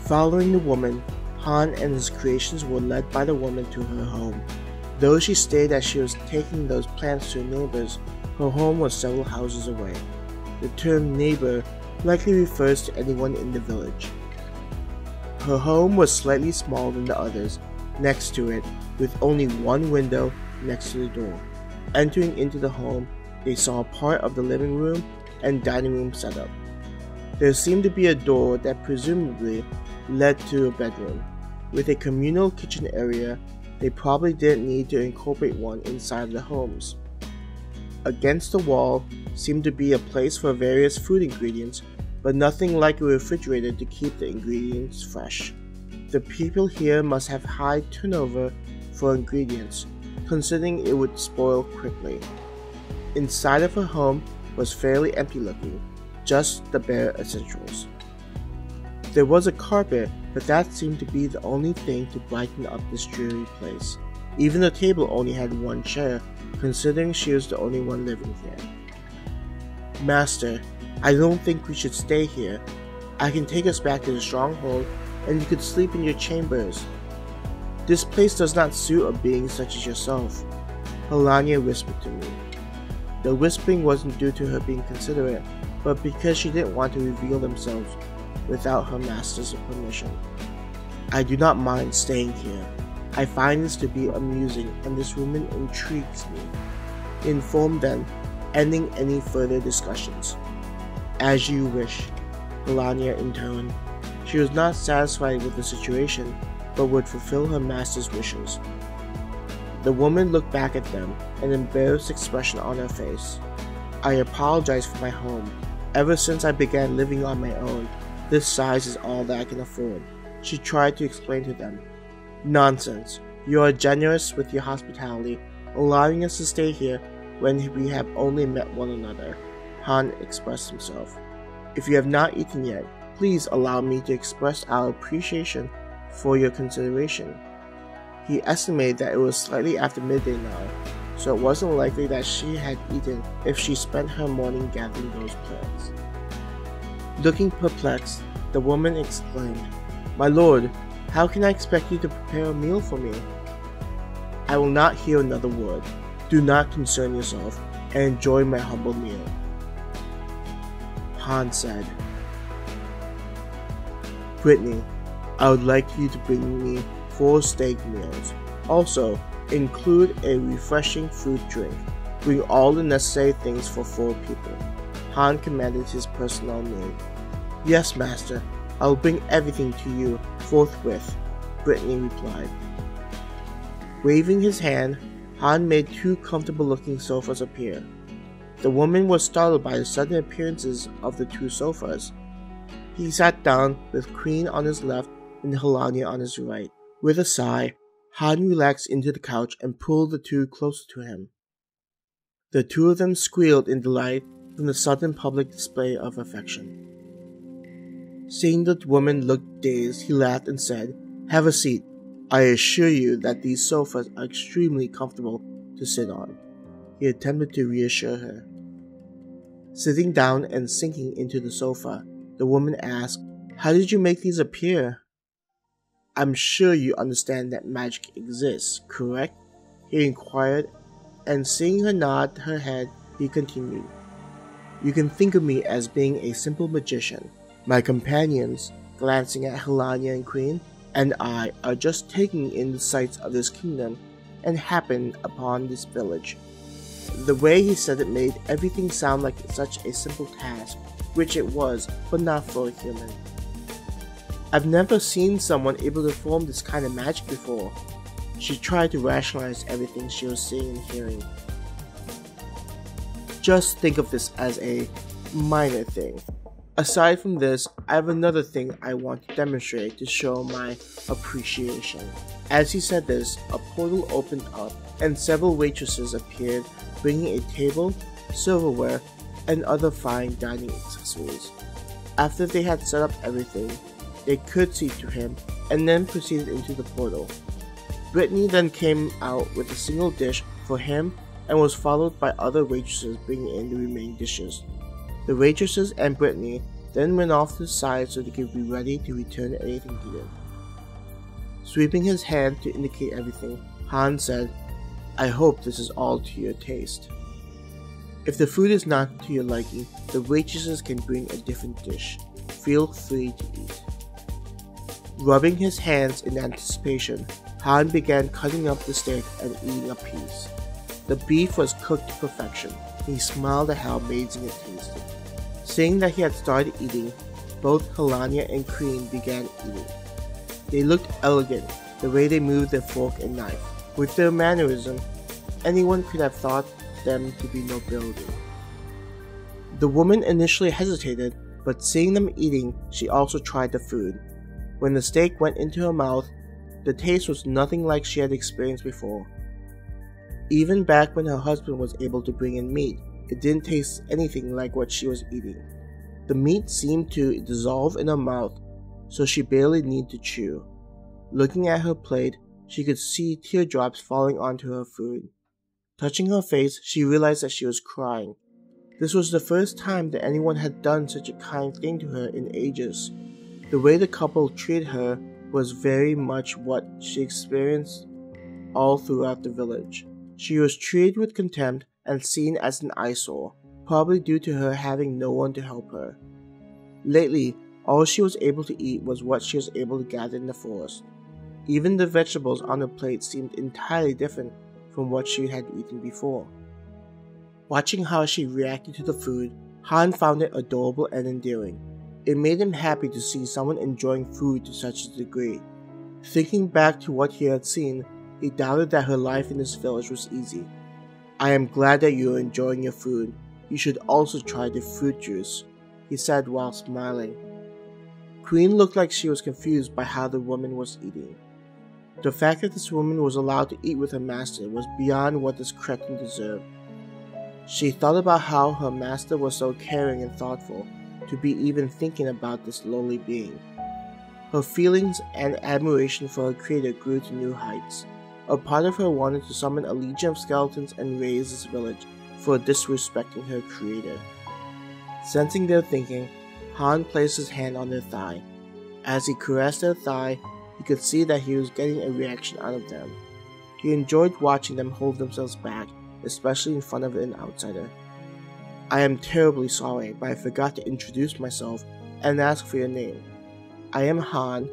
Following the woman, Han and his creations were led by the woman to her home. Though she stated that she was taking those plants to her neighbors, her home was several houses away. The term neighbor likely refers to anyone in the village. Her home was slightly smaller than the others next to it, with only one window next to the door. Entering into the home, they saw part of the living room and dining room setup. There seemed to be a door that presumably led to a bedroom. With a communal kitchen area, they probably didn't need to incorporate one inside the homes. Against the wall seemed to be a place for various food ingredients, but nothing like a refrigerator to keep the ingredients fresh. The people here must have high turnover for ingredients, considering it would spoil quickly. Inside of her home was fairly empty looking, just the bare essentials. There was a carpet, but that seemed to be the only thing to brighten up this dreary place. Even the table only had one chair, considering she was the only one living here. Master, I don't think we should stay here. I can take us back to the stronghold, and you could sleep in your chambers. This place does not suit a being such as yourself, Helania whispered to me. The whispering wasn't due to her being considerate, but because she didn't want to reveal themselves without her master's permission. I do not mind staying here. I find this to be amusing, and this woman intrigues me. Inform them, ending any further discussions. As you wish, Helania intoned. She was not satisfied with the situation, but would fulfill her master's wishes. The woman looked back at them, an embarrassed expression on her face. I apologize for my home. Ever since I began living on my own, this size is all that I can afford. She tried to explain to them. Nonsense. You are generous with your hospitality, allowing us to stay here when we have only met one another. Han expressed himself. If you have not eaten yet, please allow me to express our appreciation for your consideration. He estimated that it was slightly after midday now, so it wasn't likely that she had eaten if she spent her morning gathering those plants. Looking perplexed, the woman exclaimed, My lord, how can I expect you to prepare a meal for me? I will not hear another word. Do not concern yourself, and enjoy my humble meal. Han said, Brittany, I would like you to bring me 4 steak meals. Also, include a refreshing fruit drink. Bring all the necessary things for 4 people. Han commanded his personnel maid. Yes, master. I will bring everything to you forthwith, Brittany replied. Waving his hand, Han made 2 comfortable-looking sofas appear. The woman was startled by the sudden appearances of the 2 sofas. He sat down with Queen on his left and Helania on his right. With a sigh, Han relaxed into the couch and pulled the 2 closer to him. The 2 of them squealed in delight from the sudden public display of affection. Seeing the woman look dazed, he laughed and said, Have a seat. I assure you that these sofas are extremely comfortable to sit on. He attempted to reassure her. Sitting down and sinking into the sofa, the woman asked, How did you make these appear? I'm sure you understand that magic exists, correct? He inquired, and seeing her nod her head, he continued. You can think of me as being a simple magician. My companions, glancing at Helania and Queen, and I are just taking in the sights of this kingdom and happened upon this village. The way he said it made everything sound like such a simple task, which it was, but not for a human. I've never seen someone able to perform this kind of magic before. She tried to rationalize everything she was seeing and hearing. Just think of this as a minor thing. Aside from this, I have another thing I want to demonstrate to show my appreciation. As he said this, a portal opened up and several waitresses appeared, bringing a table, silverware, and other fine dining accessories. After they had set up everything, they curtsied to him and then proceeded into the portal. Brittany then came out with a single dish for him and was followed by other waitresses bringing in the remaining dishes. The waitresses and Brittany then went off to the side so they could be ready to return anything needed. Sweeping his hand to indicate everything, Han said, "I hope this is all to your taste. If the food is not to your liking, the waitresses can bring a different dish. Feel free to eat." Rubbing his hands in anticipation, Han began cutting up the steak and eating a piece. The beef was cooked to perfection, and he smiled at how amazing it tasted. Seeing that he had started eating, both Helania and Queen began eating. They looked elegant, the way they moved their fork and knife. With their mannerism, anyone could have thought them to be nobility. The woman initially hesitated, but seeing them eating, she also tried the food. When the steak went into her mouth, the taste was nothing like she had experienced before. Even back when her husband was able to bring in meat, it didn't taste anything like what she was eating. The meat seemed to dissolve in her mouth, so she barely needed to chew. Looking at her plate, she could see teardrops falling onto her food. Touching her face, she realized that she was crying. This was the first time that anyone had done such a kind thing to her in ages. The way the couple treated her was very much what she experienced all throughout the village. She was treated with contempt and seen as an eyesore, probably due to her having no one to help her. Lately, all she was able to eat was what she was able to gather in the forest. Even the vegetables on her plate seemed entirely different from what she had eaten before. Watching how she reacted to the food, Han found it adorable and endearing. It made him happy to see someone enjoying food to such a degree. Thinking back to what he had seen, he doubted that her life in this village was easy. "I am glad that you are enjoying your food. You should also try the fruit juice," he said while smiling. Queen looked like she was confused by how the woman was eating. The fact that this woman was allowed to eat with her master was beyond what this cretin deserved. She thought about how her master was so caring and thoughtful to be even thinking about this lowly being. Her feelings and admiration for her creator grew to new heights. A part of her wanted to summon a legion of skeletons and raise this village for disrespecting her creator. Sensing their thinking, Han placed his hand on their thigh. As he caressed their thigh, he could see that he was getting a reaction out of them. He enjoyed watching them hold themselves back, especially in front of an outsider. "I am terribly sorry, but I forgot to introduce myself and ask for your name. I am Han,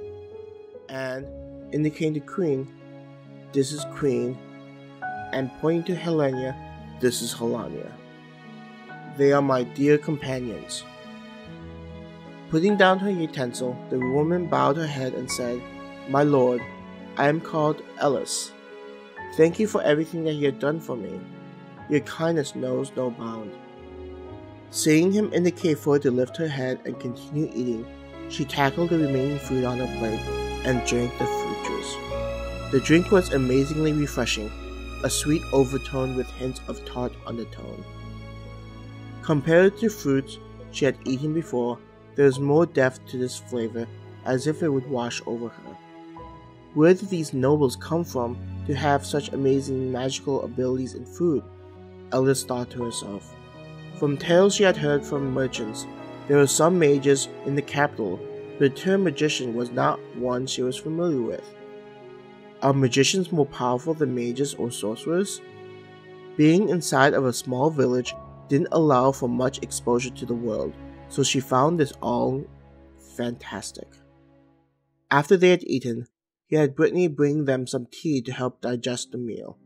and," indicating the Queen, "this is Queen," and pointing to Helena, "this is Helania. They are my dear companions." Putting down her utensil, the woman bowed her head and said, "My lord, I am called Ellis. Thank you for everything that you have done for me. Your kindness knows no bound." Seeing him indicate for her to lift her head and continue eating, she tackled the remaining food on her plate and drank the fruit juice. The drink was amazingly refreshing, a sweet overtone with hints of tart undertone. Compared to fruits she had eaten before, there was more depth to this flavor, as if it would wash over her. Where did these nobles come from to have such amazing magical abilities in food? Alice thought to herself. From tales she had heard from merchants, there were some mages in the capital, but the term magician was not one she was familiar with. Are magicians more powerful than mages or sorcerers? Being inside of a small village didn't allow for much exposure to the world, so she found this all fantastic. After they had eaten, he had Brittany bring them some tea to help digest the meal.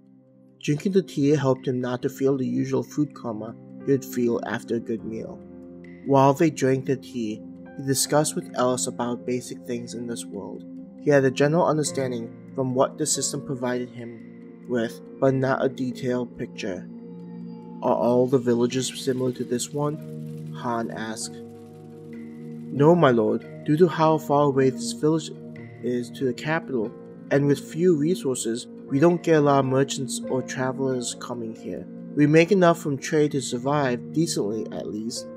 Drinking the tea helped him not to feel the usual food coma he would feel after a good meal. While they drank the tea, he discussed with Alice about basic things in this world. He had a general understanding from what the system provided him with, but not a detailed picture. "Are all the villages similar to this one?" Han asked. "No, my lord. Due to how far away this village is to the capital, and with few resources, we don't get a lot of merchants or travelers coming here. We make enough from trade to survive, decently at least,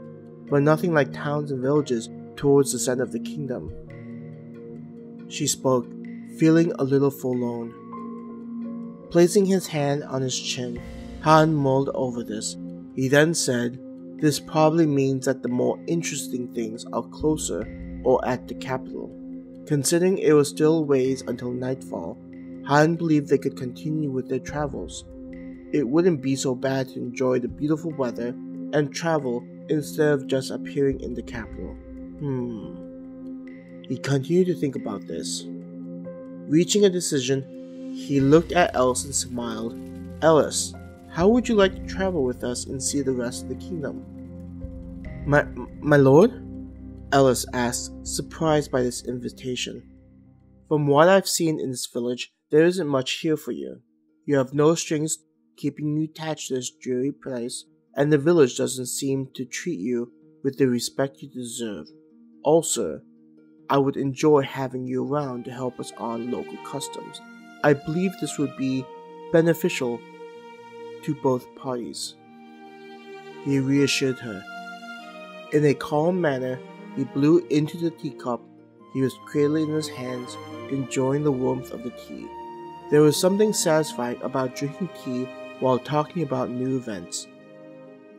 but nothing like towns and villages towards the center of the kingdom." She spoke, feeling a little forlorn. Placing his hand on his chin, Han mulled over this. He then said, This probably means that the more interesting things are closer or at the capital. Considering it was still ways until nightfall, Han believed they could continue with their travels. It wouldn't be so bad to enjoy the beautiful weather and travel instead of just appearing in the capital. He continued to think about this. Reaching a decision, he looked at Alice and smiled. Alice, how would you like to travel with us and see the rest of the kingdom? My lord? Alice asked, surprised by this invitation. From what I've seen in this village, there isn't much here for you. You have no strings keeping you attached to this dreary place, and the village doesn't seem to treat you with the respect you deserve. Also, I would enjoy having you around to help us on local customs. I believe this would be beneficial to both parties. He reassured her. In a calm manner, he blew into the teacup he was cradling in his hands, enjoying the warmth of the tea. There was something satisfying about drinking tea while talking about new events.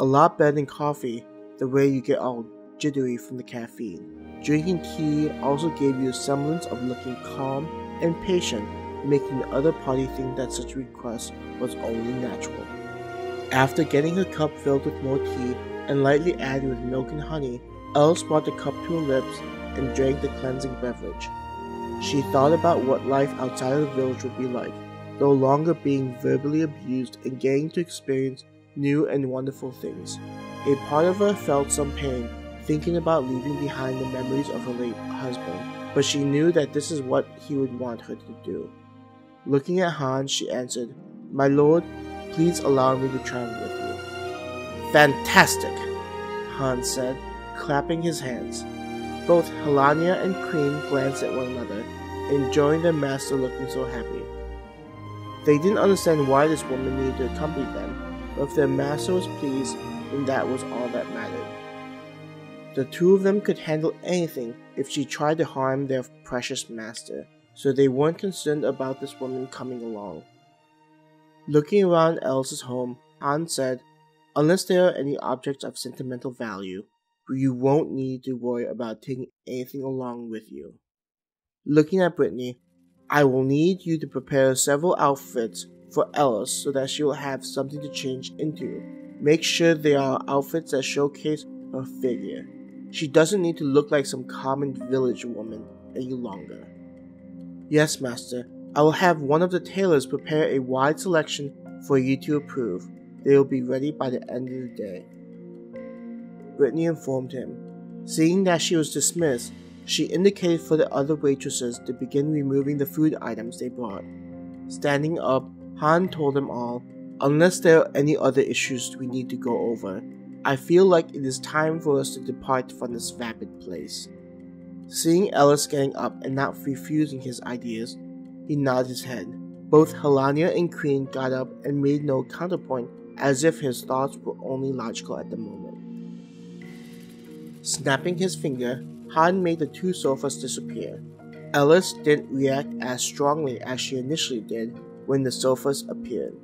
A lot better than coffee, the way you get all jittery from the caffeine. Drinking tea also gave you a semblance of looking calm and patient, making the other party think that such a request was only natural. After getting her cup filled with more tea and lightly added with milk and honey, Alice brought the cup to her lips and drank the cleansing beverage. She thought about what life outside of the village would be like, no longer being verbally abused and getting to experience new and wonderful things. A part of her felt some pain, thinking about leaving behind the memories of her late husband, but she knew that this is what he would want her to do. Looking at Han, she answered, My lord, please allow me to travel with you. Fantastic, Han said, clapping his hands. Both Helania and Queen glanced at one another, enjoying their master looking so happy. They didn't understand why this woman needed to accompany them, but if their master was pleased, then that was all that mattered. The two of them could handle anything if she tried to harm their precious master, so they weren't concerned about this woman coming along. Looking around Alice's home, Han said, Unless there are any objects of sentimental value, you won't need to worry about taking anything along with you. Looking at Brittany, I will need you to prepare several outfits for Alice so that she will have something to change into. Make sure they are outfits that showcase her figure. She doesn't need to look like some common village woman any longer. Yes, master. I will have one of the tailors prepare a wide selection for you to approve. They will be ready by the end of the day. Brittany informed him. Seeing that she was dismissed, she indicated for the other waitresses to begin removing the food items they brought. Standing up, Han told them all, Unless there are any other issues we need to go over, I feel like it is time for us to depart from this vapid place. Seeing Alice getting up and not refusing his ideas, he nodded his head. Both Helania and Queen got up and made no counterpoint, as if his thoughts were only logical at the moment. Snapping his finger, Han made the two sofas disappear. Alice didn't react as strongly as she initially did when the sofas appeared.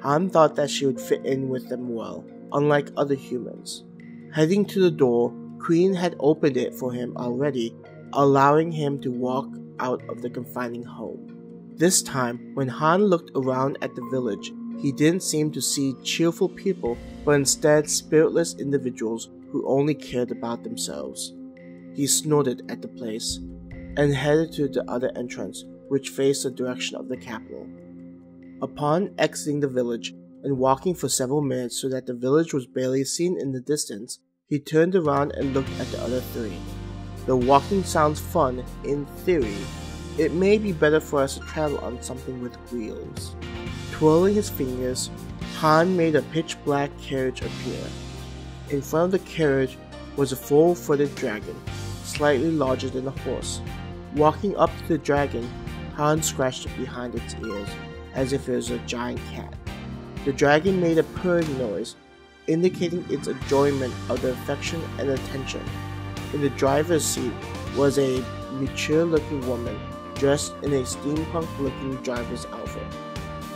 Han thought that she would fit in with them well, unlike other humans. Heading to the door, Queen had opened it for him already, allowing him to walk out of the confining home. This time, when Han looked around at the village, he didn't seem to see cheerful people, but instead spiritless individuals who only cared about themselves. He snorted at the place, and headed to the other entrance, which faced the direction of the capital. Upon exiting the village, and walking for several minutes so that the village was barely seen in the distance, he turned around and looked at the other three. The walking sounds fun, in theory. It may be better for us to travel on something with wheels. Twirling his fingers, Han made a pitch-black carriage appear. In front of the carriage was a full-footed dragon, slightly larger than a horse. Walking up to the dragon, Han scratched it behind its ears, as if it was a giant cat. The dragon made a purring noise, indicating its enjoyment of the affection and attention. In the driver's seat was a mature-looking woman, dressed in a steampunk-looking driver's outfit.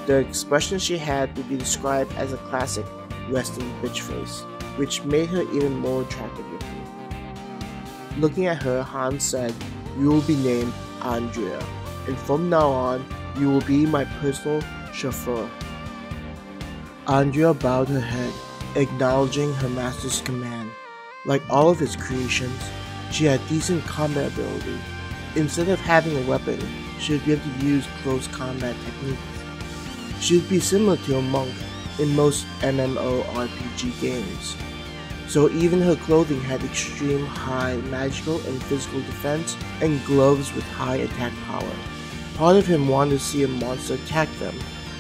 The expression she had would be described as a classic resting bitch face. which made her even more attractive looking. Looking at her, Han said, "You will be named Andrea, and from now on, you will be my personal chauffeur." Andrea bowed her head, acknowledging her master's command. Like all of his creations, she had decent combat ability. Instead of having a weapon, she would be able to use close combat techniques. She would be similar to a monk in most MMORPG games. So even her clothing had extreme high magical and physical defense and gloves with high attack power. Part of him wanted to see a monster attack them,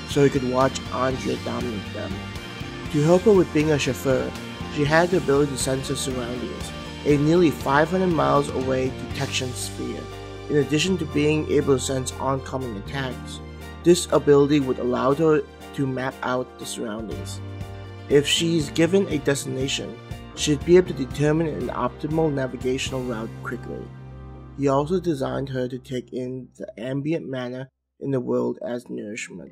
so he could watch Andrea dominate them. To help her with being a chauffeur, she had the ability to sense her surroundings, a nearly 500 miles away detection sphere. In addition to being able to sense oncoming attacks, this ability would allow her to map out the surroundings. If she's given a destination, she'd be able to determine an optimal navigational route quickly. He also designed her to take in the ambient matter in the world as nourishment.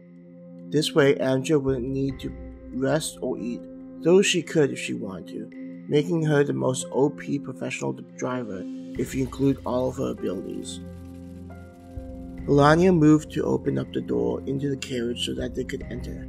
This way, Andrea wouldn't need to rest or eat, though she could if she wanted to, making her the most OP professional driver if you include all of her abilities. Melania moved to open up the door into the carriage so that they could enter.